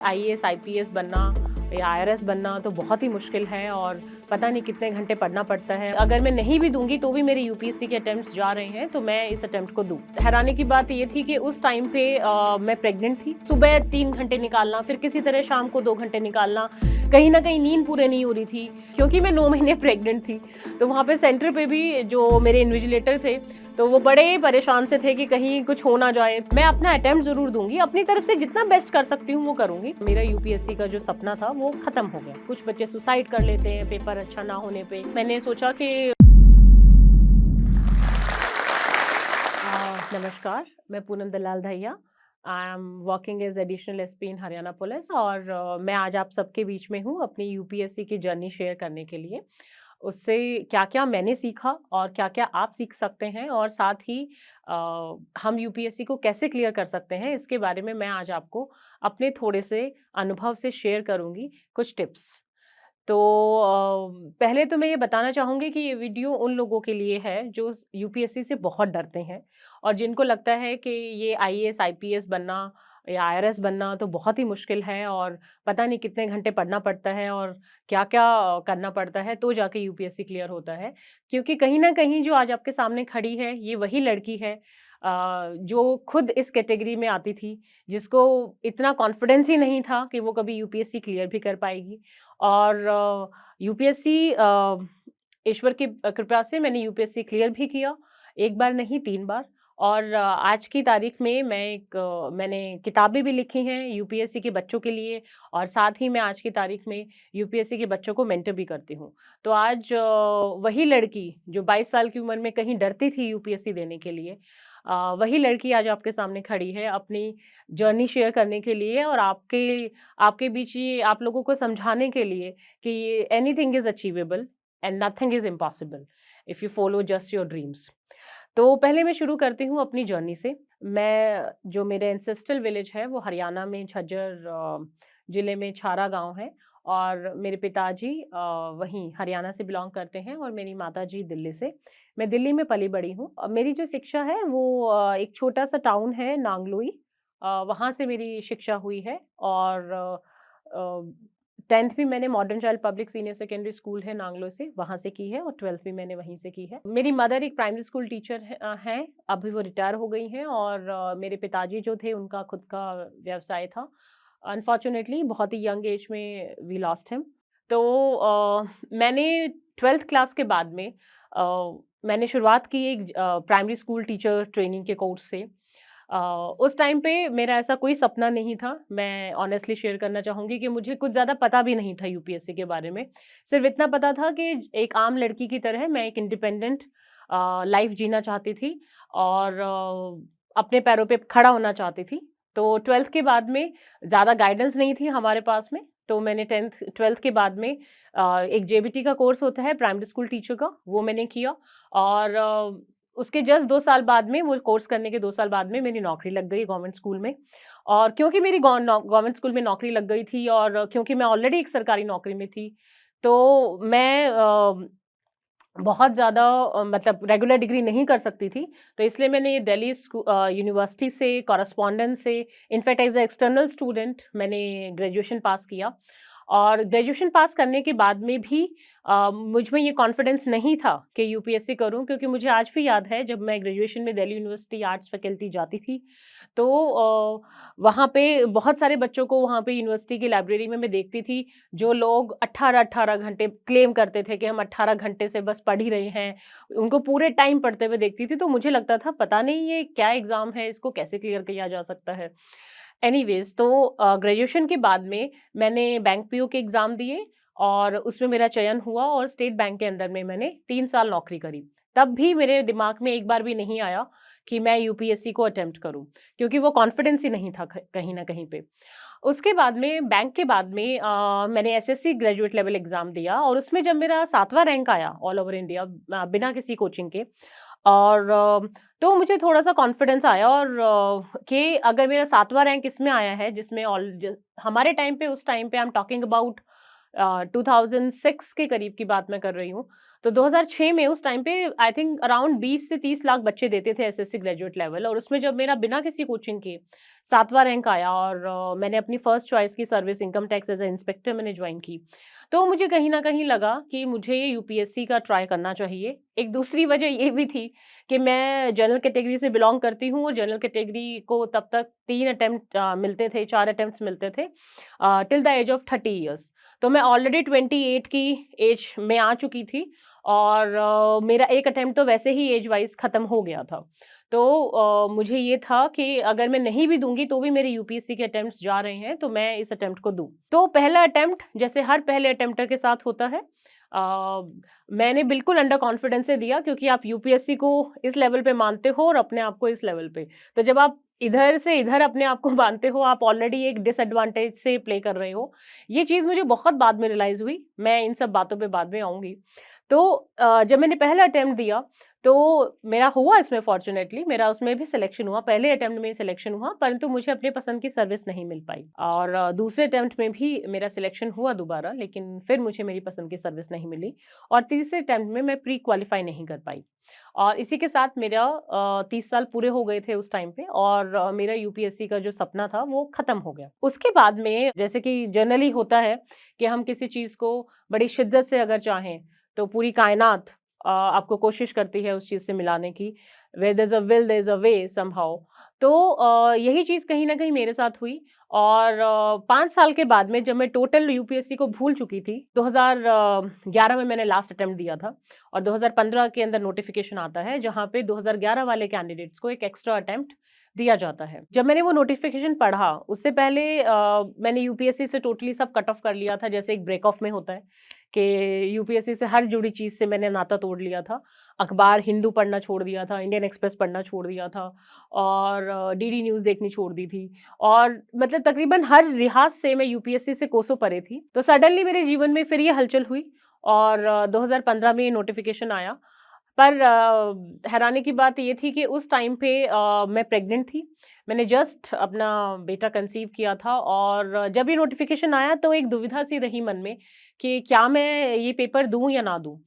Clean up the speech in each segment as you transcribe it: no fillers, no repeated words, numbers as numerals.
IAS, IPS बनना या IRS बनना तो बहुत ही मुश्किल है और पता नहीं कितने घंटे पढ़ना पड़ता है। अगर मैं नहीं भी दूंगी तो भी मेरे यूपीएससी के अटेम्प्ट्स जा रहे हैं, तो मैं इस अटेम्प्ट को दूं। हैरानी की बात ये थी कि उस टाइम पे मैं प्रेग्नेंट थी। सुबह 3 घंटे निकालना, फिर किसी तरह शाम को 2 घंटे निकालना, कहीं ना कहीं नींद पूरे नहीं हो रही थी क्योंकि मैं 9 महीने प्रेग्नेंट थी। तो वहाँ पे सेंटर पे भी जो मेरे इन्विजिलेटर थे तो वो बड़े परेशान से थे कि कहीं कुछ हो ना जाए। मैं अपना अटेम्प्ट जरूर दूंगी, अपनी तरफ से जितना बेस्ट कर सकती हूँ वो करूंगी। मेरा यूपीएससी का जो सपना था वो खत्म हो गया। कुछ बच्चे सुसाइड कर लेते हैं पेपर अच्छा ना होने पे। मैंने सोचा कि नमस्कार, मैं Poonam Dalal Dahiya. I am working as additional SP in Haryana police और मैं आज आप सबके बीच में हूँ अपनी यूपीएससी की जर्नी शेयर करने के लिए। उससे क्या-क्या मैंने सीखा और क्या-क्या आप सीख सकते हैं और साथ ही अ, हम यूपीएससी को कैसे क्लियर कर सकते हैं, इसके बारे में मैं आज आपको अपने थोड़े से अनुभव से शेयर करूँगी कुछ टिप्स। तो पहले तो मैं ये बताना चाहूँगी कि ये वीडियो उन लोगों के लिए है जो यूपीएससी से बहुत डरते हैं और जिनको लगता है कि ये आईएएस, आईपीएस बनना या आईआरएस बनना तो बहुत ही मुश्किल है और पता नहीं कितने घंटे पढ़ना पड़ता है और क्या-क्या करना पड़ता है तो जाके यूपीएससी क्लियर होता है। क्योंकि कहीं न कहीं जो आज आपके सामने खड़ी है, ये वही लड़की है जो खुद इस कैटेगरी में आती थी, जिसको इतना कॉन्फिडेंस ही नहीं था कि वो कभी यूपीएससी क्लियर भी कर पाएगी। और यूपीएससी ईश्वर की कृपा से मैंने यूपीएससी क्लियर भी किया, 1 बार नहीं 3 बार। और आज की तारीख में मैंने किताबें भी लिखी हैं यूपीएससी के बच्चों के लिए और साथ ही मैं आज की तारीख में यूपीएससी के बच्चों को मेंटर भी करती हूँ। तो आज वही लड़की जो 22 साल की उम्र में कहीं डरती थी यूपीएससी देने के लिए, वही लड़की आज आपके सामने खड़ी है अपनी जर्नी शेयर करने के लिए और आपके आपके बीच ये आप लोगों को समझाने के लिए कि anything is achievable and nothing is impossible if you follow just your dreams. तो पहले मैं शुरू करती हूँ अपनी जर्नी से। मैं जो मेरे एंसेस्ट्रल विलेज है वो हरियाणा में झज्जर ज़िले में छारा गाँव है और मेरे पिताजी वहीं हरियाणा से बिलॉन्ग करते हैं और मेरी माताजी दिल्ली से। मैं दिल्ली में पली-बड़ी हूँ। मेरी जो शिक्षा है वो एक छोटा-सा टाउन है नांगलोई, वहाँ से मेरी शिक्षा हुई है और 10th भी मैंने modern child public senior secondary school है नांगलो से, वहाँ से की है और 12th भी मैंने वहीं से की है। मेरी मदर एक प्राइमरी स्कूल टीचर हैं, अभी वो रिटायर हो गई हैं और मेरे पिताजी जो थे उनका खुद का व्यवसाय था। अनफॉर्च्यूनेटली बहुत ही यंग एज में वी लॉस्ट हिम। तो मैंने 12th क्लास के बाद में मैंने शुरुआत की एक प्राइमरी स्कूल टीचर ट्रेनिंग के कोर्स से। अ, उस टाइम पे मेरा ऐसा कोई सपना नहीं था। मैं ऑनेस्टली शेयर करना चाहूँगी कि मुझे कुछ ज़्यादा पता भी नहीं था यूपीएससी के बारे में। सिर्फ़ इतना पता था कि एक आम लड़की की तरह मैं एक इंडिपेंडेंट लाइफ़ जीना चाहती थी और अपने पैरों पे खड़ा होना चाहती थी। तो 12th के बाद में ज़्यादा गाइडेंस नहीं थी हमारे पास में, तो मैंने 12th के बाद में एक जेबीटी का कोर्स होता है प्राइमरी स्कूल टीचर का, वो मैंने किया और उसके जस्ट 2 साल बाद में वो कोर्स करने के 2 साल बाद में मेरी नौकरी लग गई गवर्नमेंट स्कूल में। और क्योंकि मेरी गवर्नमेंट स्कूल में नौकरी लग गई थी और क्योंकि मैं ऑलरेडी एक सरकारी नौकरी में थी, तो मैं बहुत ज़्यादा मतलब रेगुलर डिग्री नहीं कर सकती थी, तो इसलिए मैंने ये दिल्ली यूनिवर्सिटी से कॉरेस्पॉन्डेंस से in fact as a external student मैंने ग्रेजुएशन पास किया। और ग्रेजुएशन पास करने के बाद में भी मुझ में ये कॉन्फिडेंस नहीं था कि यूपीएससी करूँ, क्योंकि मुझे आज भी याद है जब मैं ग्रेजुएशन में दिल्ली यूनिवर्सिटी आर्ट्स फैकल्टी जाती थी, तो वहाँ पे बहुत सारे बच्चों को वहाँ पे यूनिवर्सिटी की लाइब्रेरी में मैं देखती थी, जो लोग 18-18 घंटे क्लेम करते थे कि हम 18 घंटे से बस पढ़ ही रहे हैं। उनको पूरे टाइम पढ़ते हुए देखती थी, तो मुझे लगता था पता नहीं ये क्या एग्ज़ाम है, इसको कैसे क्लियर किया जा सकता है। एनीवेज़ तो ग्रेजुएशन के बाद में मैंने बैंक पीओ के एग्ज़ाम दिए और उसमें मेरा चयन हुआ और स्टेट बैंक के अंदर में मैंने 3 साल नौकरी करी। तब भी मेरे दिमाग में एक बार भी नहीं आया कि मैं यूपीएससी को अटेम्प्ट करूँ, क्योंकि वो कॉन्फिडेंस ही नहीं था कहीं न कहीं पे। उसके बाद में बैंक के बाद में मैंने एसएससी ग्रेजुएट लेवल एग्ज़ाम दिया और उसमें जब मेरा 7वाँ रैंक आया ऑल ओवर इंडिया बिना किसी कोचिंग के और तो मुझे थोड़ा-सा कॉन्फिडेंस आया और कि अगर मेरा 7वाँ रैंक इसमें आया है जिसमें हमारे टाइम पे उस टाइम पे आई एम टॉकिंग अबाउट 2006 के करीब की बात मैं कर रही हूँ। तो 2006 में उस टाइम पे आई थिंक अराउंड 20 से 30 लाख बच्चे देते थे एसएससी ग्रेजुएट लेवल, और उसमें जब मेरा बिना किसी कोचिंग के 7वां रैंक आया और मैंने अपनी फर्स्ट चॉइस की service income tax as a inspector मैंने जॉइन की। तो मुझे कहीं न कहीं लगा कि मुझे ये यूपीएससी का ट्राई करना चाहिए। एक दूसरी वजह ये भी थी कि मैं जनरल कैटेगरी से बिलॉन्ग करती हूँ और जनरल कैटेगरी को तब तक 3 अटेम्प्ट मिलते थे, 4 अटेम्प्ट्स मिलते थे till the age of 30 years. तो मैं ऑलरेडी 28 की एज में आ चुकी थी और मेरा एक अटेम्प्ट तो वैसे ही एज वाइज़ ख़त्म हो गया था। तो मुझे ये था कि अगर मैं नहीं भी दूँगी तो भी मेरे यूपीएससी के अटेम्प्ट्स जा रहे हैं, तो मैं इस अटेम्प्ट को दूँ। तो पहला अटेम्प्ट जैसे हर पहले अटेम्प्टर के साथ होता है, अ, मैंने बिल्कुल अंडर कॉन्फिडेंस से दिया क्योंकि आप यूपीएससी को इस लेवल पे मानते हो और अपने आप को इस लेवल पे। तो जब आप इधर से इधर अपने आप को मानते हो, आप ऑलरेडी एक डिसएडवांटेज से प्ले कर रहे हो। ये चीज़ मुझे बहुत बाद में रियलाइज़ हुई, मैं इन सब बातों पे बाद में आऊँगी। तो जब मैंने पहला अटेम्प्ट दिया, तो मेरा हुआ इसमें फॉर्च्यूनेटली मेरा उसमें भी सिलेक्शन हुआ, पहले अटेम्प्ट में ही सिलेक्शन हुआ, परंतु मुझे अपनी पसंद की सर्विस नहीं मिल पाई और दूसरे अटेम्प्ट में भी मेरा सिलेक्शन हुआ दोबारा, लेकिन फिर मुझे मेरी पसंद की सर्विस नहीं मिली और तीसरे अटेम्प्ट में मैं प्री क्वालीफाई नहीं कर पाई। और इसी के साथ मेरा 30 साल पूरे हो गए थे उस टाइम पे और मेरा यूपीएससी का जो सपना था वो खत्म हो गया। उसके बाद में जैसे कि जनरली होता है कि हम किसी चीज़ को बड़ी शिद्दत से अगर चाहें, तो पूरी कायनात आपको कोशिश करती है उस चीज़ से मिलाने की। Where there is a will there is a way somehow. तो यही चीज़ कहीं न कहीं मेरे साथ हुई और 5 साल के बाद में जब मैं टोटल यूपीएससी को भूल चुकी थी, 2011 में मैंने लास्ट अटेम्प्ट दिया था और 2015 के अंदर नोटिफ़िकेशन आता है, जहाँ पे 2011 वाले कैंडिडेट्स को एक एक्स्ट्रा अटेम्प्ट दिया जाता है। जब मैंने वो नोटिफ़िकेशन पढ़ा, उससे पहले मैंने यूपीएससी से टोटली सब कट ऑफ कर लिया था, जैसे एक ब्रेक ऑफ में होता है कि यूपीएससी से हर जुड़ी चीज़ से मैंने नाता तोड़ लिया था। अखबार हिंदू पढ़ना छोड़ दिया था, इंडियन एक्सप्रेस पढ़ना छोड़ दिया था और डीडी न्यूज़ देखनी छोड़ दी थी और मतलब तकरीबन हर लिहाज से मैं यूपीएससी से कोसों परे थी। तो सडनली मेरे जीवन में फिर ये हलचल हुई और 2015 में ये नोटिफ़िकेशन आया। पर हैरानी की बात ये थी कि उस टाइम पे मैं प्रेग्नेंट थी। मैंने जस्ट अपना बेटा कंसीव किया था और जब ये नोटिफ़िकेशन आया तो एक दुविधा सी रही मन में कि क्या मैं ये पेपर दूँ या ना दूँ?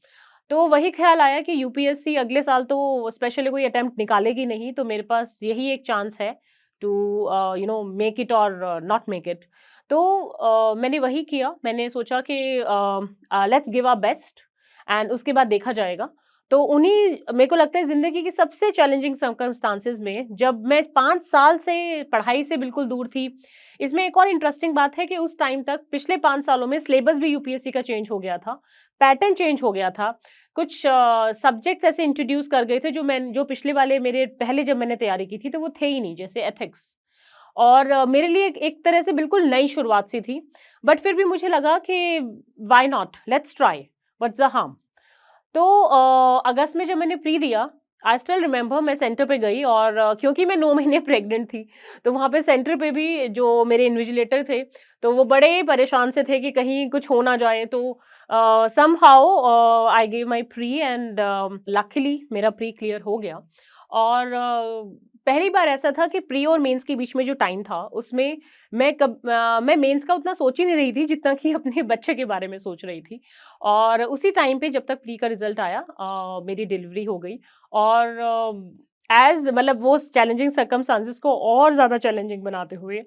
तो वही ख़्याल आया कि यूपीएससी अगले साल तो स्पेशली कोई अटेम्प्ट निकालेगी नहीं, तो मेरे पास यही एक चांस है टू मेक इट और नॉट मेक इट। तो मैंने वही किया, मैंने सोचा कि let's give our best and उसके बाद देखा जाएगा। तो उन्हीं मेरे को लगता है ज़िंदगी की सबसे चैलेंजिंग सर्कमस्टांसेस में जब मैं 5 साल से पढ़ाई से बिल्कुल दूर थी, इसमें एक और इंटरेस्टिंग बात है कि उस टाइम तक पिछले 5 सालों में सिलेबस भी यूपीएससी का चेंज हो गया था, पैटर्न चेंज हो गया था। कुछ सब्जेक्ट्स ऐसे इंट्रोड्यूस कर गए थे जो पिछले वाले मेरे पहले जब मैंने तैयारी की थी तो वो थे ही नहीं, जैसे एथिक्स और मेरे लिए एक तरह से बिल्कुल नई शुरुआत सी थी। बट फिर भी मुझे लगा कि why not? Let's try, what's the harm? तो अगस्त में जब मैंने प्री दिया, आई स्टिल रिमेंबर मैं सेंटर पे गई और क्योंकि मैं 9 महीने प्रेग्नेंट थी, तो वहाँ पे सेंटर पे भी जो मेरे इन्विजिलेटर थे, तो वो बड़े परेशान से थे कि कहीं कुछ हो ना जाए। तो somehow I give my pre and luckily मेरा प्री क्लियर हो गया और पहली बार ऐसा था कि प्री और मेंस के बीच में जो टाइम था, उसमें मैं मेंस का उतना सोच ही नहीं रही थी जितना कि अपने बच्चे के बारे में सोच रही थी। और उसी टाइम पे जब तक प्री का रिज़ल्ट आया मेरी डिलीवरी हो गई और ऐज़ मतलब वो चैलेंजिंग सर्कमस्टेंसेस को और ज़्यादा चैलेंजिंग बनाते हुए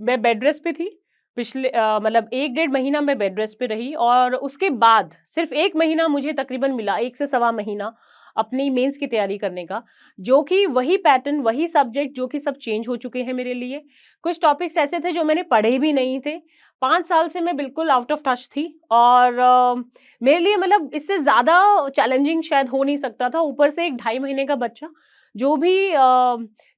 मैं बेड रेस्ट पे थी। पिछले मतलब 1 डेढ़ महीना मैं बेड रेस्ट पे रही और उसके बाद सिर्फ़ 1 महीना मुझे तकरीबन मिला, 1 से सवा महीना अपनी मेंस की तैयारी करने का, जो कि वही पैटर्न, वही सब्जेक्ट जो कि सब चेंज हो चुके हैं मेरे लिए। कुछ टॉपिक्स ऐसे थे जो मैंने पढ़े भी नहीं थे। 5 साल से मैं बिल्कुल आउट ऑफ टच थी और मेरे लिए मतलब इससे ज़्यादा चैलेंजिंग शायद हो नहीं सकता था। ऊपर से एक ढाई महीने का बच्चा, जो भी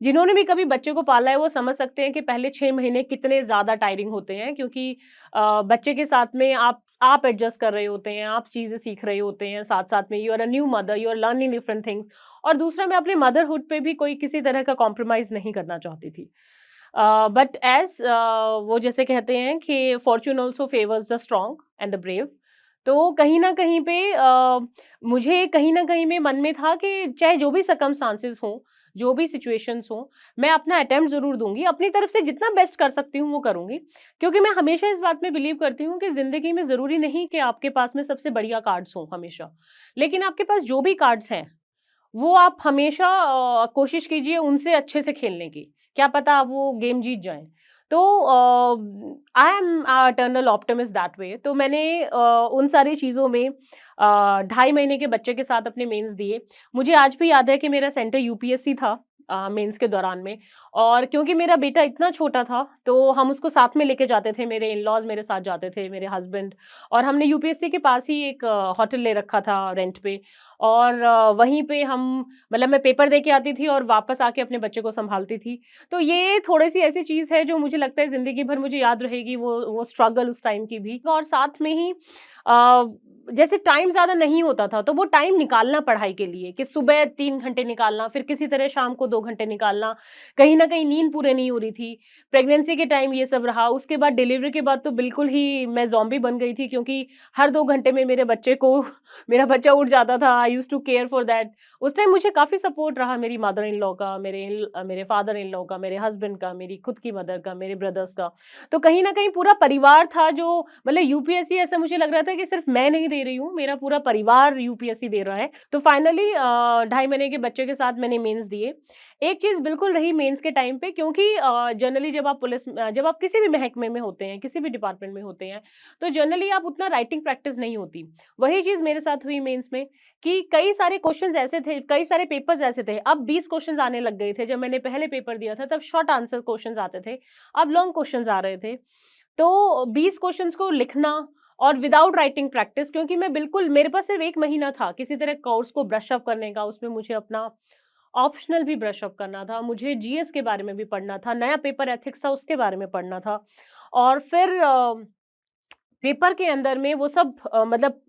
जिन्होंने भी कभी बच्चे को पाला है वो समझ सकते हैं कि पहले 6 महीने कितने ज़्यादा टायरिंग होते हैं क्योंकि बच्चे के साथ में आप एडजस्ट कर रहे होते हैं, आप चीज़ें सीख रहे होते हैं, साथ-साथ में you are a new mother, you are learning different things और दूसरा मैं अपने मदरहुड पे भी कोई किसी तरह का कॉम्प्रोमाइज़ नहीं करना चाहती थी। बट एज़ वो जैसे कहते हैं कि Fortune also favours the strong and the brave. तो कहीं न कहीं पे मुझे कहीं न कहीं में मन में था कि चाहे जो भी सर्कमस्टांसेस हों, जो भी सिचुएशंस हों, मैं अपना अटेम्प्ट ज़रूर दूँगी, अपनी तरफ से जितना बेस्ट कर सकती हूँ वो करूँगी। क्योंकि मैं हमेशा इस बात में बिलीव करती हूँ कि ज़िंदगी में ज़रूरी नहीं कि आपके पास में सबसे बढ़िया कार्ड्स हों हमेशा। लेकिन आपके पास जो भी कार्ड्स हैं, वो आप हमेशा कोशिश कीजिए उनसे अच्छे से खेलने की। क्या पता आप वो गेम जीत जाएँ। तो I am eternal optimist that way. तो मैंने उन सारी चीज़ों में 2.5 महीने के बच्चे के साथ अपने मेंस दिए। मुझे आज भी याद है कि मेरा सेंटर यूपीएससी था मेंस के दौरान में। और क्योंकि मेरा बेटा इतना छोटा था, तो हम उसको साथ में लेके जाते थे, मेरे इन-लॉज़ मेरे साथ जाते थे, मेरे हस्बैंड। और हमने यूपीएससी के पास ही एक होटल ले रखा था रेंट पे। और वहीं पे हम मतलब मैं पेपर दे के आती थी और वापस आके अपने बच्चे को सँभालती थी। तो ये थोड़ी-सी ऐसी चीज़ है जो मुझे लगता है ज़िंदगी भर मुझे याद रहेगी, वो स्ट्रगल उस टाइम की भी। और साथ में ही अ, जैसे टाइम ज़्यादा नहीं होता था, तो वो टाइम निकालना पढ़ाई के लिए कि सुबह 3 घंटे निकालना, फिर किसी तरह शाम को 2 घंटे निकालना। कहीं न कहीं नींद पूरी नहीं हो रही थी। प्रेगनेंसी के टाइम ये सब रहा, उसके बाद डिलीवरी के बाद तो बिल्कुल ही मैं ज़ॉम्बी बन गई थी, क्योंकि हर 2 घंटे में मेरे बच्चे को मेरा बच्चा उठ जाता था। I used to care for that. उस टाइम मुझे काफ़ी सपोर्ट रहा मेरी मदर इन लॉ का, मेरे फादर इन लॉ का, मेरे हस्बैंड का, मेरी खुद की मदर का, मेरे ब्रदर्स का। तो कहीं न कहीं पूरा परिवार था जो मतलब यूपीएससी ऐसा मुझे लग रहा था कि सिर्फ़ मैं नहीं दे रही हूँ, मेरा पूरा परिवार यूपीएससी दे रहा है। तो फाइनली 2.5 महीने के बच्चे के साथ मैंने मेंस दिए। एक चीज़ बिल्कुल रही मेंस के टाइम पे, क्योंकि जनरली जब आप किसी भी महकमे में होते हैं, किसी भी डिपार्टमेंट में होते हैं, तो जनरली आप उतना राइटिंग प्रैक्टिस नहीं होती। वही चीज़ मेरे साथ हुई मेंस में कि कई सारे क्वेश्चन्स ऐसे थे, कई सारे पेपर्स ऐसे थे। अब 20 क्वेश्चन्स आने लग गए थे। जब मैंने पहले पेपर दिया था तब शॉर्ट आंसर क्वेश्चन्स आते थे, अब लॉन्ग क्वेश्चन्स आ रहे थे। तो 20 क्वेश्चन्स को लिखना और विदाउट राइटिंग प्रैक्टिस, क्योंकि मैं बिल्कुल मेरे पास सिर्फ 1 महीना था किसी तरह कोर्स को ब्रश अप करने का, उसमें मुझे अपना ऑप्शनल भी ब्रश अप करना था, मुझे जीएस के बारे में भी पढ़ना था, नया पेपर एथिक्स था उसके बारे में पढ़ना था। और फिर पेपर के अंदर में वो सब मतलब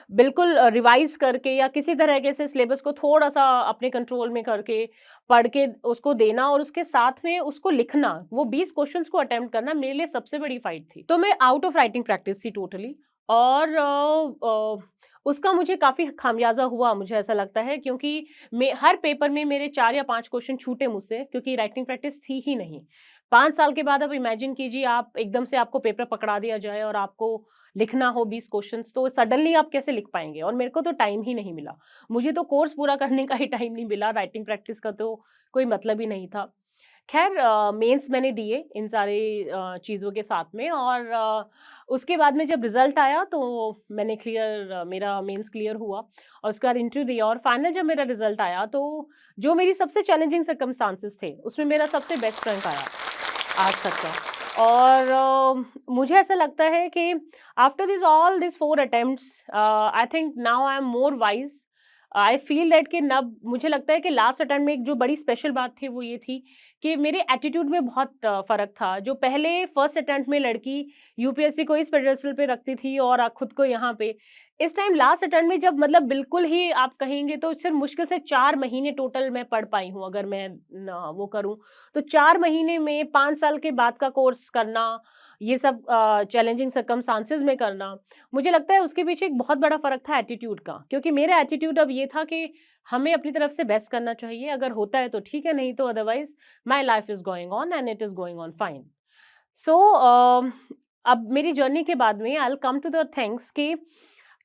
बिल्कुल रिवाइज़ करके या किसी तरीके से सिलेबस को थोड़ा-सा अपने कंट्रोल में करके, पढ़ के उसको देना और उसके साथ में उसको लिखना, वो 20 क्वेश्चन्स को अटेम्प्ट करना मेरे लिए सबसे बड़ी फाइट थी। तो मैं आउट ऑफ राइटिंग प्रैक्टिस थी टोटली। और उसका मुझे काफ़ी खामियाज़ा हुआ, मुझे ऐसा लगता है, क्योंकि मैं हर पेपर में मेरे 4 या 5 क्वेश्चन छूटे मुझसे, क्योंकि राइटिंग प्रैक्टिस थी ही नहीं। 5 साल के बाद आप इमेजिन कीजिए, आप एकदम से आपको पेपर पकड़ा दिया जाए और आपको लिखना हो 20 क्वेश्चन्स, तो सडनली आप कैसे लिख पाएँगे? और मेरे को तो टाइम ही नहीं मिला। मुझे तो कोर्स पूरा करने का ही टाइम नहीं मिला, राइटिंग प्रैक्टिस का तो कोई मतलब ही नहीं था। ख़ैर मेंस मैंने दिए इन सारे चीज़ों के साथ में। और उसके बाद में जब रिज़ल्ट आया तो मेरा मेंस क्लियर हुआ और उसके बाद इंटरव्यू दिया और फाइनल जब मेरा रिज़ल्ट आया, तो जो मेरी सबसे चैलेंजिंग सर्कमस्टांसेस थे, उसमें मेरा सबसे बेस्ट रैंक आया आज तक का। और मुझे ऐसा लगता है कि after this 4 attempts I think now I am more wise. I feel that कि नब मुझे लगता है कि लास्ट अटेम्प्ट में एक जो बड़ी स्पेशल बात थी वो ये थी कि मेरे एटीट्यूड में बहुत फ़र्क था। जो पहले फर्स्ट अटेम्प्ट में लड़की यूपीएससी को इस पेडेस्टल पे रखती थी और खुद को यहाँ पे, इस टाइम लास्ट अटेम्प्ट में जब मतलब बिल्कुल ही आप कहेंगे तो सिर्फ़ मुश्किल से 4 महीने टोटल मैं पढ़ पाई हूँ, अगर मैं न वो करूँ। तो 4 महीने में 5 साल के बाद का कोर्स करना, ये सब चैलेंजिंग सर्कमस्टांसेस में करना, मुझे लगता है उसके पीछे एक बहुत बड़ा फ़र्क था एटीट्यूड का। क्योंकि मेरा एटीट्यूड अब ये था कि हमें अपनी तरफ से बेस्ट करना चाहिए, अगर होता है तो ठीक है, नहीं तो otherwise my life is going on and it is going on fine. So अब मेरी जर्नी के बाद में I will come to the things कि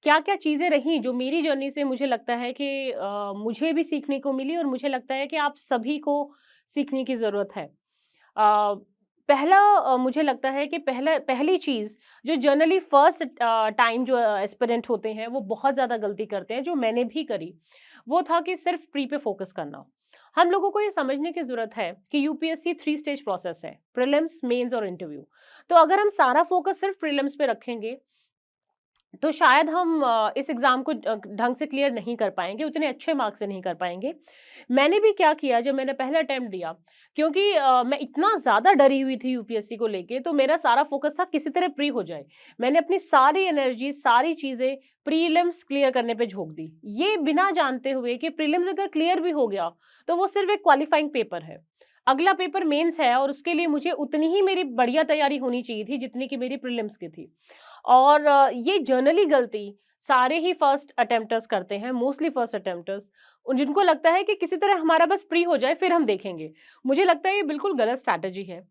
क्या-क्या चीज़ें रहीं जो मेरी जर्नी से मुझे लगता है कि मुझे भी सीखने को मिली और मुझे लगता है कि आप सभी को सीखने की ज़रूरत है। पहला मुझे लगता है कि पहली चीज़ जो जनरली फर्स्ट टाइम जो एस्पिरेंट होते हैं वो बहुत ज़्यादा गलती करते हैं, जो मैंने भी करी, वो था कि सिर्फ़ प्री पे फ़ोकस करना। हम लोगों को ये समझने की ज़रूरत है कि यूपीएससी 3 स्टेज प्रोसेस है, प्रीलिम्स, मेंस और इंटरव्यू। तो अगर हम सारा फ़ोकस सिर्फ़ प्रीलिम्स पे रखेंगे तो शायद हम इस एग्ज़ाम को ढंग से क्लियर नहीं कर पाएँगे, उतने अच्छे मार्क्स से नहीं कर पाएँगे। मैंने भी क्या किया जब मैंने पहला अटेम्प्ट दिया, क्योंकि मैं इतना ज़्यादा डरी हुई थी यूपीएससी को लेके, तो मेरा सारा फ़ोकस था किसी तरह प्री हो जाए। मैंने अपनी सारी एनर्जी, सारी चीज़ें प्रीलिम्स क्लियर करने पे झोंक दी। ये बिना जानते हुए कि प्रीलिम्स अगर क्लियर भी हो गया, तो वो सिर्फ़ एक क्वालीफाइंग पेपर है। अगला पेपर मेंस है और उसके लिए मुझे उतनी ही मेरी बढ़िया तैयारी होनी चाहिए थी जितनी कि मेरी प्रीलिम्स की थी। और ये जनरली गलती सारे ही फर्स्ट अटेम्प्टर्स करते हैं, मोस्टली फर्स्ट अटेम्प्टर्स, जिनको लगता है कि किसी तरह हमारा बस प्री हो जाए फिर हम देखेंगे। मुझे लगता है ये बिल्कुल गलत स्ट्रैटेजी है।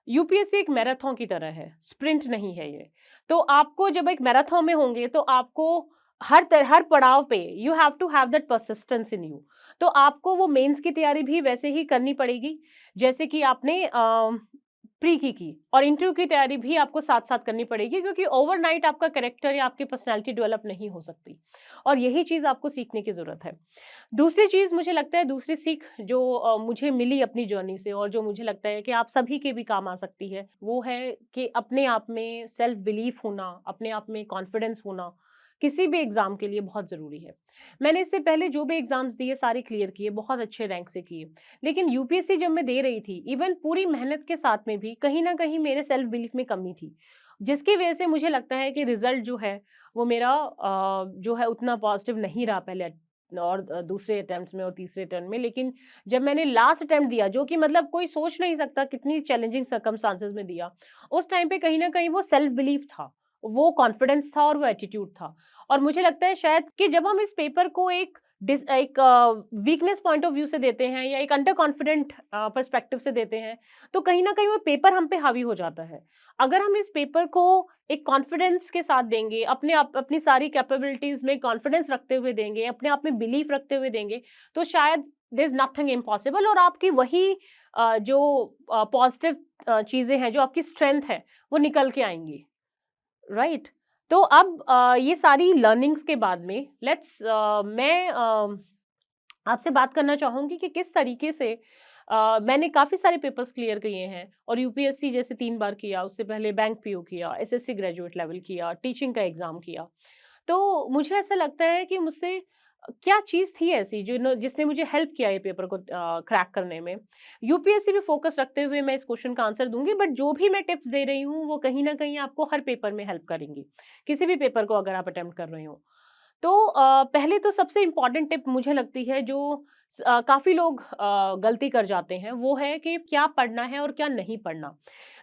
यूपीएससी एक मैराथन की तरह है, स्प्रिंट नहीं है ये। तो आपको जब एक मैराथन में होंगे तो आपको हर पड़ाव पे you have to have that persistence in you. तो आपको वो मेंस की तैयारी भी वैसे ही करनी पड़ेगी जैसे कि आपने प्री की और इंटरव्यू की तैयारी भी आपको साथ-साथ करनी पड़ेगी, क्योंकि ओवरनाइट आपका कैरेक्टर या आपकी पर्सनैलिटी डेवलप नहीं हो सकती और यही चीज़ आपको सीखने की ज़रूरत है। दूसरी चीज़ मुझे लगता है, दूसरी सीख जो मुझे मिली अपनी जर्नी से और जो मुझे लगता है कि आप सभी के भी काम आ सकती है, वो है कि अपने आप में सेल्फ बिलीफ होना, अपने आप में कॉन्फिडेंस होना, किसी भी एग्ज़ाम के लिए बहुत ज़रूरी है। मैंने इससे पहले जो भी एग्ज़ाम्स दिए सारे क्लियर किए, बहुत अच्छे रैंक से किए। लेकिन यूपीएससी जब मैं दे रही थी, इवन पूरी मेहनत के साथ में भी कहीं न कहीं मेरे सेल्फ बिलीफ में कमी थी, जिसकी वजह से मुझे लगता है कि रिज़ल्ट जो है वो मेरा जो है उतना पॉज़िटिव नहीं रहा पहले और दूसरे अटेम्प्ट्स में और तीसरे अटेम्प्ट में। लेकिन जब मैंने लास्ट अटेम्प्ट दिया, जो कि मतलब कोई सोच नहीं सकता कितनी चैलेंजिंग सर्कमस्टांसेस में दिया, उस टाइम पे कहीं न कहीं वो सेल्फ बिलीफ था, वो कॉन्फिडेंस था और वो एटीट्यूड था। और मुझे लगता है शायद कि जब हम इस पेपर को एक वीकनेस पॉइंट ऑफ व्यू से देते हैं या एक अंडर कॉन्फिडेंट पर्सपेक्टिव से देते हैं, तो कहीं न कहीं वो पेपर हम पे हावी हो जाता है। अगर हम इस पेपर को एक कॉन्फिडेंस के साथ देंगे, अपनी सारी कैपेबिलिटीज़ में कॉन्फिडेंस रखते हुए देंगे, अपने आप में बिलीफ रखते हुए देंगे, तो शायद देयर इज़ नथिंग इम्पॉसिबल और आपकी वही जो पॉज़िटिव चीज़ें हैं, जो आपकी स्ट्रेंथ है, वो निकल के आएँगी। राइट। तो अब ये सारी लर्निंग्स के बाद में मैं आपसे बात करना चाहूँगी कि किस तरीके से मैंने काफ़ी सारे पेपर्स क्लियर किए हैं और यूपीएससी जैसे 3 बार किया, उससे पहले बैंक पीओ किया, एसएससी ग्रेजुएट लेवल किया, टीचिंग का एग्ज़ाम किया। तो मुझे ऐसा लगता है कि मुझसे क्या चीज़ थी ऐसी जिसने मुझे हेल्प किया ये पेपर को क्रैक करने में। यूपीएससी पे फ़ोकस रखते हुए मैं इस क्वेश्चन का आंसर दूँगी, बट जो भी मैं टिप्स दे रही हूँ, वो कहीं न कहीं आपको हर पेपर में हेल्प करेंगी, किसी भी पेपर को अगर आप अटेम्प्ट कर रहे हो। तो पहले तो सबसे इम्पोर्टेंट टिप मुझे लगती है जो काफ़ी लोग गलती कर जाते हैं, वो है कि क्या पढ़ना है और क्या नहीं पढ़ना।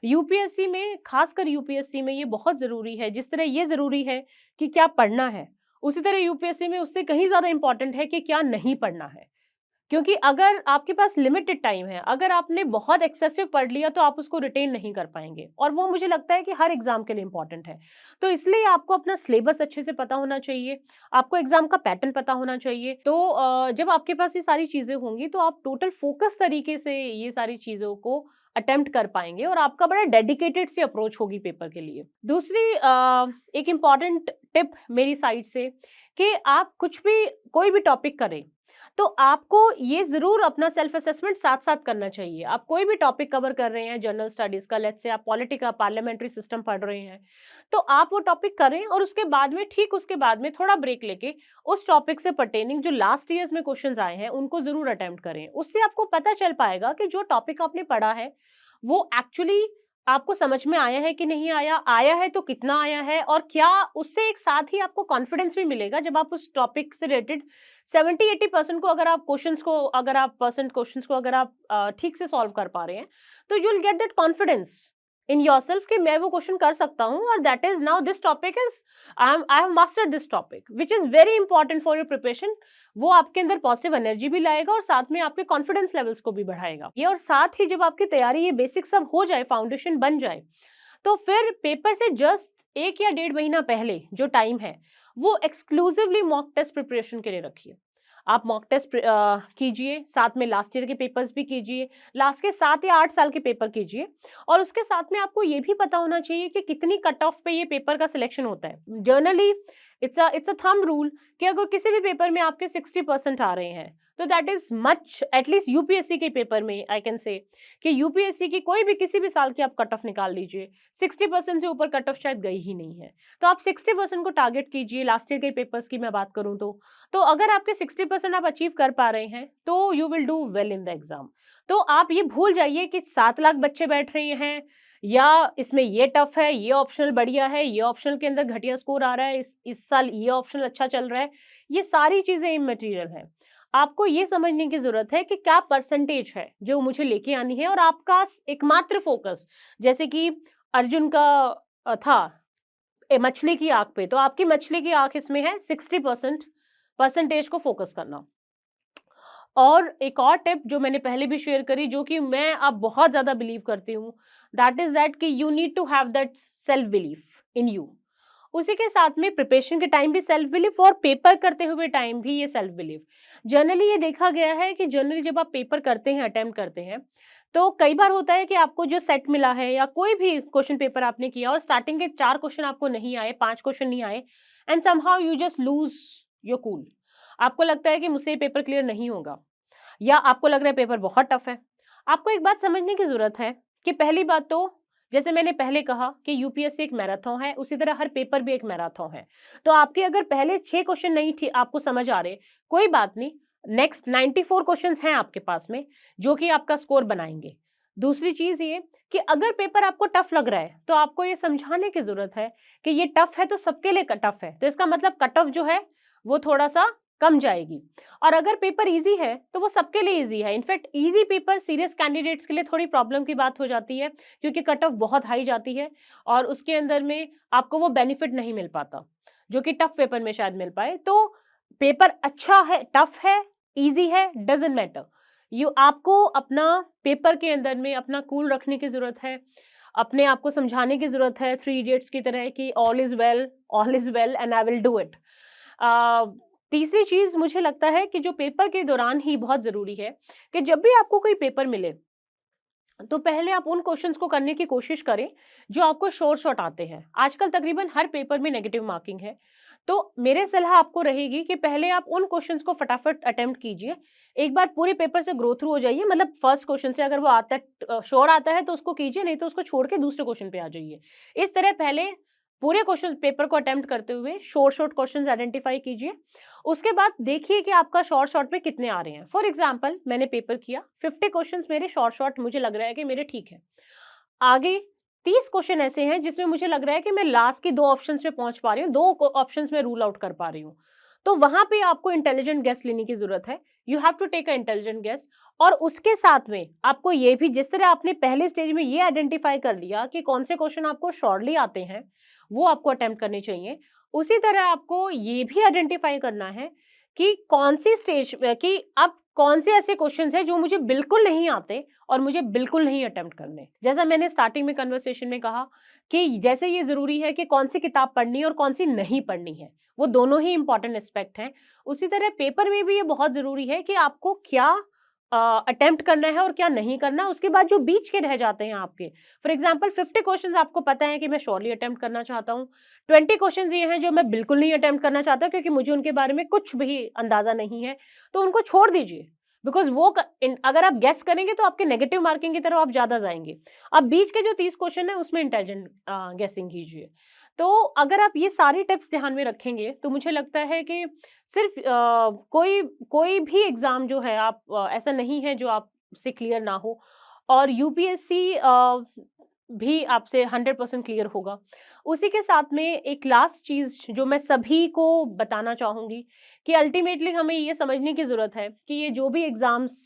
यूपीएससी में, खासकर यूपीएससी में ये बहुत ज़रूरी है, जिस तरह ये ज़रूरी है कि क्या पढ़ना है, उसी तरह यूपीएससी में उससे कहीं ज़्यादा इम्पोर्टेंट है कि क्या नहीं पढ़ना है। क्योंकि अगर आपके पास लिमिटेड टाइम है, अगर आपने बहुत एक्सेसिव पढ़ लिया तो आप उसको रिटेन नहीं कर पाएँगे और वो मुझे लगता है कि हर एग्ज़ाम के लिए इम्पोर्टेंट है। तो इसलिए आपको अपना सिलेबस अच्छे से पता होना चाहिए, आपको एग्ज़ाम का पैटर्न पता होना चाहिए। तो जब आपके पास ये सारी चीज़ें होंगी तो आप टोटल फ़ोकस तरीके से ये सारी चीज़ों को अटेम्प्ट कर पाएँगे और आपका बड़ा डेडिकेटेड सी अप्रोच होगी पेपर के लिए। दूसरी एक इम्पोर्टेंट टिप मेरी साइड से कि आप कोई भी टॉपिक करें, तो आपको ये ज़रूर अपना सेल्फ असेसमेंट साथ-साथ करना चाहिए। आप कोई भी टॉपिक कवर कर रहे हैं जनरल स्टडीज़ का, लेट्स से आप पॉलिटी का पार्लियामेंट्री सिस्टम पढ़ रहे हैं, तो आप वो टॉपिक करें और उसके बाद में, ठीक उसके बाद में थोड़ा ब्रेक लेके उस टॉपिक से पर्टेनिंग जो लास्ट ईयर्स में क्वेश्चंस आए हैं, उनको ज़रूर अटेम्प्ट करें। उससे आपको पता चल पाएगा कि जो टॉपिक आपने पढ़ा है, वो एक्चुअली आपको समझ में आया है कि नहीं आया, आया है तो कितना आया है और क्या उससे एक साथ ही आपको कॉन्फिडेंस भी मिलेगा जब आप उस टॉपिक से रिलेटेड 70-80% को अगर आप क्वेश्चंस को अगर आप ठीक से सॉल्व कर पा रहे हैं, तो you will get that confidence in yourself कि मैं वो क्वेश्चन कर सकता हूँ और that is now this topic is I have mastered this topic which is very important for your preparation. वो आपके अंदर पॉजिटिव एनर्जी भी लाएगा और साथ में आपके कॉन्फिडेंस लेवल्स को भी बढ़ाएगा ये। और साथ ही जब आपकी तैयारी ये बेसिक सब हो जाए, फाउंडेशन बन जाए, तो फिर पेपर से जस्ट 1 या 1.5 महीना पहले जो टाइम है, वो एक्सक्लूसिवली मॉक टेस्ट प्रिपरेशन के लिए रखिए। आप मॉक टेस्ट कीजिए, साथ में लास्ट ईयर के पेपर्स भी कीजिए, लास्ट के 7 या 8 साल के पेपर कीजिए और उसके साथ में आपको ये भी पता होना चाहिए कि कितनी कट ऑफ पे ये पेपर का सिलेक्शन होता है। Generally it's a thumb rule कि अगर किसी भी पेपर में आपके 60% आ रहे हैं, तो that is much, at least UPSC के पेपर में आई कैन से कि यूपीएससी की कोई भी किसी भी साल की आप कट ऑफ निकाल लीजिए, 60% से ऊपर कट ऑफ शायद गई ही नहीं है। तो आप 60% को टारगेट कीजिए। लास्ट ईयर के पेपर्स की मैं बात करूं तो अगर आपके 60% आप अचीव कर पा रहे हैं, तो you will do well in the exam. तो आप ये भूल जाइए कि 7 लाख बच्चे बैठ रहे हैं या इसमें ये टफ है, ये ऑप्शनल बढ़िया है, ये ऑप्शनल के अंदर घटिया स्कोर आ रहा है, इस साल ये ऑप्शनल अच्छा चल रहा है। ये सारी चीजें इमटेरियल हैं। आपको ये समझने की ज़रूरत है कि क्या परसेंटेज है जो मुझे लेके आनी है, और आपका एकमात्र फोकस, जैसे कि अर्जुन का था मछली की आंख पे, तो आपकी मछली की आंख इसमें है 60% परसेंटेज को फोकस करना। और एक और टिप जो मैंने पहले भी शेयर करी, जो कि मैं अब बहुत ज़्यादा बिलीव करती हूँ, दैट इज़ दैट कि you need to have that self belief in you. उसी के साथ में प्रिपरेशन के टाइम भी सेल्फ बिलीफ, और पेपर करते हुए टाइम भी ये सेल्फ बिलीफ। जनरली ये देखा गया है कि जनरली जब आप पेपर करते हैं, अटेम्प्ट करते हैं, तो कई बार होता है कि आपको जो सेट मिला है या कोई भी क्वेश्चन पेपर आपने किया और स्टार्टिंग के 4 क्वेश्चन आपको नहीं आए, 5 क्वेश्चन नहीं आए, and somehow you just lose your cool. आपको लगता है कि मुझसे ये पेपर क्लियर नहीं होगा, या आपको लग रहा है पेपर बहुत टफ है। आपको एक बात समझने की ज़रूरत है कि पहली बात तो, जैसे मैंने पहले कहा कि यूपीएससी एक मैराथन है, उसी तरह हर पेपर भी एक मैराथन है। तो आपके अगर पहले 6 क्वेश्चन नहीं आपको समझ आ रहे, कोई बात नहीं, नेक्स्ट 94 क्वेश्चंस हैं आपके पास में, जो कि आपका स्कोर बनाएंगे। दूसरी चीज़ ये कि अगर पेपर आपको टफ लग रहा है, तो आपको ये समझाने की ज़रूरत है कि ये टफ है तो सबके लिए टफ है, तो इसका मतलब कट ऑफ जो है वो थोड़ा सा कम जाएगी। और अगर पेपर इजी है तो वो सबके लिए इजी है। In fact easy paper serious candidates के लिए थोड़ी प्रॉब्लम की बात हो जाती है, क्योंकि कट ऑफ बहुत हाई जाती है और उसके अंदर में आपको वो बेनिफिट नहीं मिल पाता जो कि टफ पेपर में शायद मिल पाए। तो पेपर अच्छा है, टफ है, इजी है, डजंट मैटर। आपको अपना पेपर के अंदर में अपना कूल रखने की जरूरत है, अपने आप को समझाने की जरूरत है, 3 इडियट्स की तरह कि all is well and I will do it. तीसरी चीज़ मुझे लगता है कि जो पेपर के दौरान ही बहुत ज़रूरी है कि जब भी आपको कोई पेपर मिले, तो पहले आप उन क्वेश्चंस को करने की कोशिश करें जो आपको शॉर्ट आते हैं। आजकल तकरीबन हर पेपर में नेगेटिव मार्किंग है, तो मेरे सलाह आपको रहेगी कि पहले आप उन क्वेश्चंस को फटाफट अटेम्प्ट कीजिए। एक बार पूरे पेपर से ग्रो थ्रू हो जाइए, मतलब फर्स्ट क्वेश्चन से अगर वो आता है, श्योर आता है तो उसको कीजिए, नहीं तो उसको छोड़ के दूसरे क्वेश्चन पे आ जाइए। इस तरह पहले पूरे क्वेश्चन पेपर को अटेम्प्ट करते हुए शॉर्ट क्वेश्चंस आइडेंटिफाई कीजिए। उसके बाद देखिए कि आपका शॉर्ट में कितने आ रहे हैं। फॉर एग्जांपल मैंने पेपर किया, 50 क्वेश्चंस मेरे शॉर्ट मुझे लग रहा है कि मेरे ठीक है। आगे 30 क्वेश्चन ऐसे हैं जिसमें मुझे लग रहा है कि मैं लास्ट के 2 ऑप्शंस में पहुंच पा रही हूँ, 2 ऑप्शंस में रूल आउट कर पा रही हूँ। तो वहां पे आपको इंटेलिजेंट गेस लेने की जरूरत है। You have to take a intelligent guess. और उसके साथ में आपको ये भी, जिस तरह आपने पहले स्टेज में ये आइडेंटिफाई कर लिया कि कौन से क्वेश्चन आपको शॉर्टली आते हैं, वो आपको अटेम्प्ट करने चाहिए, उसी तरह आपको ये भी आइडेंटिफाई करना है कि कौन सी स्टेज कि अब कौन से ऐसे क्वेश्चंस हैं जो मुझे बिल्कुल नहीं आते और मुझे बिल्कुल नहीं अटेम्प्ट करने। जैसा मैंने स्टार्टिंग में कन्वर्सेशन में कहा कि जैसे ये जरूरी है कि कौन सी किताब पढ़नी है और कौन सी नहीं पढ़नी है, वो दोनों ही इंपॉर्टेंट एस्पेक्ट हैं। उसी तरह पेपर में भी ये बहुत जरूरी है कि आपको क्या अटेम्प्ट करना है और क्या नहीं करना। उसके बाद जो बीच के रह जाते हैं आपके, फॉर एग्जांपल 50 क्वेश्चंस आपको पता है कि मैं श्योरली अटेम्प्ट करना चाहता हूँ, 20 क्वेश्चंस ये हैं जो मैं बिल्कुल नहीं अटेम्प्ट करना चाहता क्योंकि मुझे उनके बारे में कुछ भी अंदाजा नहीं है, तो उनको छोड़ दीजिए। बिकॉज वो अगर आप गेस करेंगे तो आपके नेगेटिव मार्किंग की तरफ आप ज्यादा जाएंगे। अब बीच के जो 30 क्वेश्चन है उसमें इंटेलिजेंट गेसिंग कीजिए। तो अगर आप ये सारी टिप्स ध्यान में रखेंगे तो मुझे लगता है कि सिर्फ कोई भी एग्जाम जो है आप ऐसा नहीं है जो आपसे क्लियर ना हो, और यूपीएससी भी आपसे 100% क्लियर होगा। उसी के साथ में एक लास्ट चीज़ जो मैं सभी को बताना चाहूँगी कि अल्टीमेटली हमें ये समझने की ज़रूरत है कि ये जो भी एग्ज़ाम्स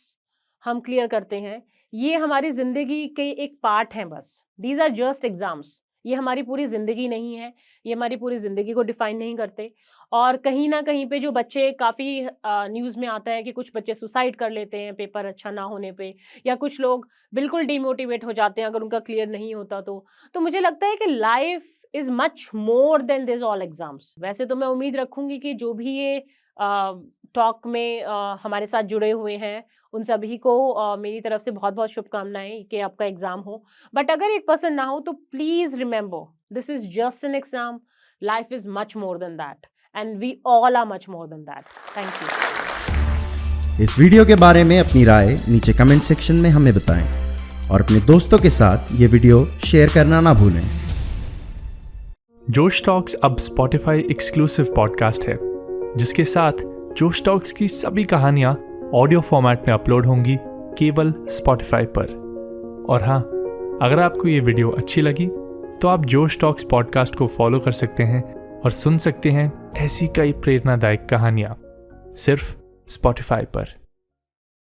हम क्लियर करते हैं, ये हमारी ज़िंदगी के एक पार्ट हैं बस। These are just exams. ये हमारी पूरी ज़िंदगी नहीं है, ये हमारी पूरी ज़िंदगी को डिफ़ाइन नहीं करते। और कहीं न कहीं पे जो बच्चे काफ़ी न्यूज़ में आता है कि कुछ बच्चे सुसाइड कर लेते हैं पेपर अच्छा ना होने पे, या कुछ लोग बिल्कुल डिमोटिवेट हो जाते हैं अगर उनका क्लियर नहीं होता तो। तो मुझे लगता है कि life is much more then this all exams. वैसे तो मैं उम्मीद रखूँगी कि जो भी ये टॉक में हमारे साथ जुड़े हुए हैं, उन सभी को मेरी तरफ से बहुत-बहुत शुभकामनाएँ कि आपका एग्ज़ाम हो। बट अगर 1% ना हो तो please remember, this is just an exam, life is much more than that and we all are much more than that. Thank you. इस वीडियो के बारे में अपनी राय नीचे कमेंट सेक्शन में हमें बताएं और अपने दोस्तों के साथ ये वीडियो शेयर करना ना भूलें। जोश टॉक्स अब स्पॉटिफाई एक्सक्लूसिव पॉडकास्ट है, जिसके साथ जोश टॉक्स की सभी कहानियाँ ऑडियो फॉर्मेट में अपलोड होंगी केवल स्पॉटिफाई पर। और हाँ, अगर आपको ये वीडियो अच्छी लगी तो आप जोश टॉक्स पॉडकास्ट को फॉलो कर सकते हैं और सुन सकते हैं ऐसी कई प्रेरणादायक कहानियाँ सिर्फ स्पॉटिफाई पर।